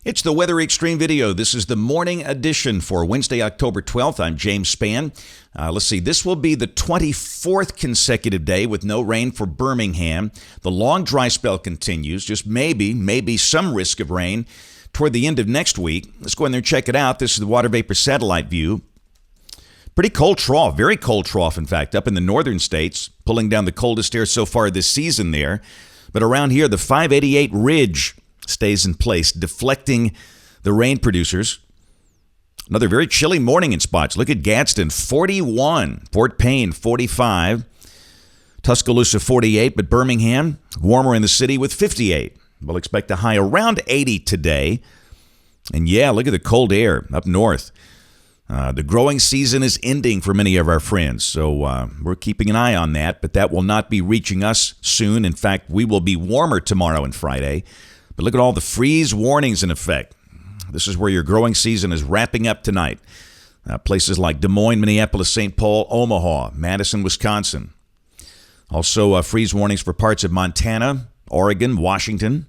It's the Weather Xtreme video. This is the morning edition for Wednesday, October 12th. I'm James Spann. Let's see. This will be the 24th consecutive day with no rain for Birmingham. The long dry spell continues. Just maybe some risk of rain toward the end of next week. Let's go in there and check it out. This is the water vapor satellite view. Pretty cold trough, very cold trough, in fact, up in the northern states, pulling down the coldest air so far this season there. But around here, the 588 ridge stays in place, deflecting the rain producers. Another very chilly morning in spots. Look at Gadsden, 41. Fort Payne, 45. Tuscaloosa, 48. But Birmingham, warmer in the city with 58. We'll expect a high around 80 today. And yeah, look at the cold air up north. The growing season is ending for many of our friends, so we're keeping an eye on that, but that will not be reaching us soon. In fact, we will be warmer tomorrow and Friday. But look at all the freeze warnings in effect. This is where your growing season is wrapping up tonight. Places like Des Moines, Minneapolis, St. Paul, Omaha, Madison, Wisconsin. Also freeze warnings for parts of Montana, Oregon, Washington.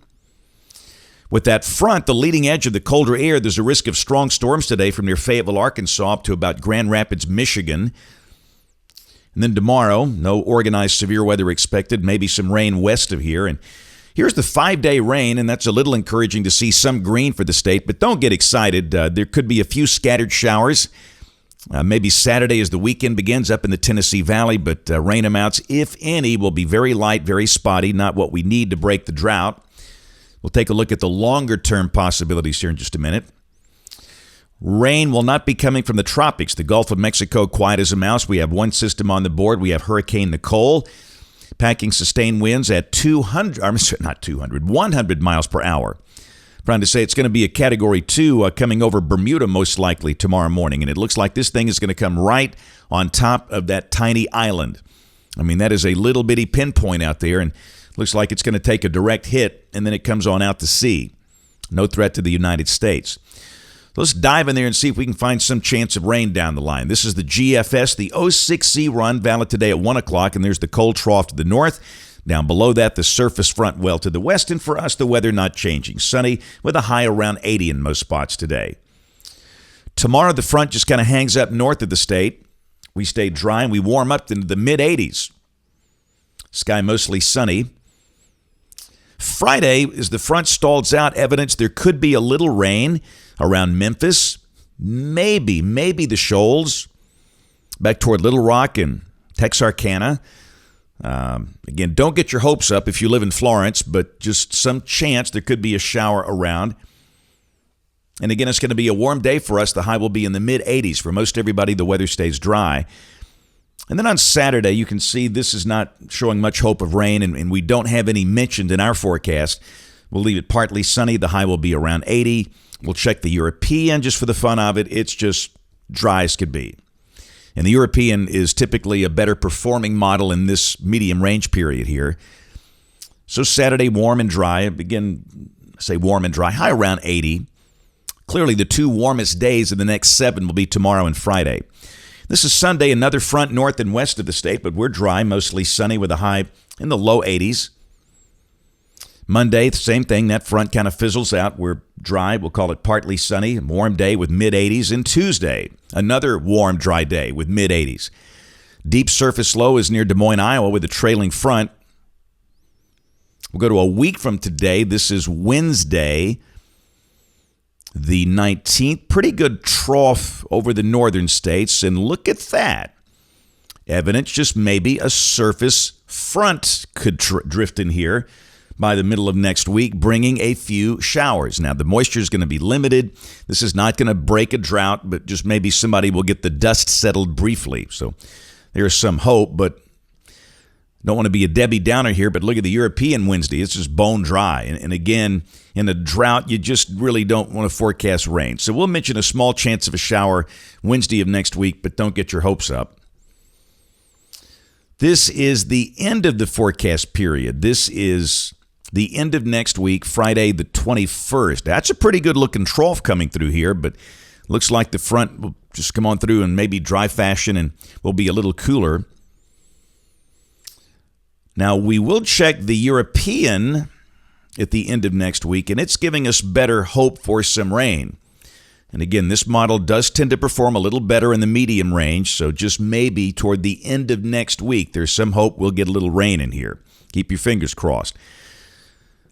With that front, the leading edge of the colder air, there's a risk of strong storms today from near Fayetteville, Arkansas, up to about Grand Rapids, Michigan. And then tomorrow, no organized severe weather expected, maybe some rain west of here. And here's the 5-day rain, and that's a little encouraging to see some green for the state, but don't get excited. There could be a few scattered showers. Maybe Saturday as the weekend begins up in the Tennessee Valley, but rain amounts, if any, will be very light, very spotty, not what we need to break the drought. We'll take a look at the longer-term possibilities here in just a minute. Rain will not be coming from the tropics. The Gulf of Mexico, quiet as a mouse. We have one system on the board. We have Hurricane Nicole, packing sustained winds at 100 miles per hour. Trying to say it's going to be a Category 2 coming over Bermuda most likely tomorrow morning, and it looks like this thing is going to come right on top of that tiny island. I mean, that is a little bitty pinpoint out there, and looks like it's going to take a direct hit, and then it comes on out to sea. No threat to the United States. Let's dive in there and see if we can find some chance of rain down the line. This is the GFS, the 06Z run, valid today at 1 o'clock, and there's the cold trough to the north. Down below that, the surface front well to the west, and for us, the weather not changing. Sunny with a high around 80 in most spots today. Tomorrow, the front just kind of hangs up north of the state. We stay dry, and we warm up into the mid-80s. Sky mostly sunny. Friday, as the front stalls out, evidence there could be a little rain around Memphis, maybe the Shoals, back toward Little Rock and Texarkana. Again, don't get your hopes up if you live in Florence, but just some chance there could be a shower around. And again, it's going to be a warm day for us. The high will be in the mid-80s. For most everybody, the weather stays dry. And then on Saturday, you can see this is not showing much hope of rain, and we don't have any mentioned in our forecast. We'll leave it partly sunny. The high will be around 80. We'll check the European just for the fun of it. It's just dry as could be. And the European is typically a better performing model in this medium range period here. So Saturday, warm and dry. Again, say warm and dry, high around 80. Clearly, the two warmest days of the next 7 will be tomorrow and Friday. This is Sunday, another front north and west of the state, but we're dry, mostly sunny with a high in the low 80s. Monday, the same thing. That front kind of fizzles out. We're dry. We'll call it partly sunny. A warm day with mid-80s. And Tuesday, another warm, dry day with mid-80s. Deep surface low is near Des Moines, Iowa, with a trailing front. We'll go to a week from today. This is Wednesday, the 19th. Pretty good trough over the northern states. And look at that. Evidence just maybe a surface front could drift in here by the middle of next week, bringing a few showers. Now, the moisture is going to be limited. This is not going to break a drought, but just maybe somebody will get the dust settled briefly. So there's some hope, but don't want to be a Debbie Downer here, but look at the European Wednesday. It's just bone dry. And again, in a drought, you just really don't want to forecast rain. So we'll mention a small chance of a shower Wednesday of next week, but don't get your hopes up. This is the end of the forecast period. This is the end of next week, Friday the 21st. That's a pretty good-looking trough coming through here, but looks like the front will just come on through in maybe dry fashion and will be a little cooler. Now, we will check the European at the end of next week, and it's giving us better hope for some rain. And again, this model does tend to perform a little better in the medium range, so just maybe toward the end of next week, there's some hope we'll get a little rain in here. Keep your fingers crossed.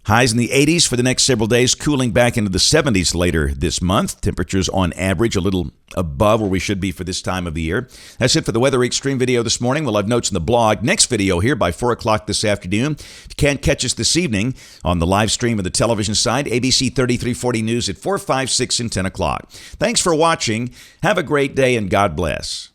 Highs in the 80s for the next several days, cooling back into the 70s later this month. Temperatures on average a little above where we should be for this time of the year. That's it for the Weather Xtreme video this morning. We'll have notes in the blog. Next video here by 4 o'clock this afternoon. If you can't catch us this evening on the live stream of the television side, ABC 3340 News at 4, 5, 6, and 10 o'clock. Thanks for watching. Have a great day and God bless.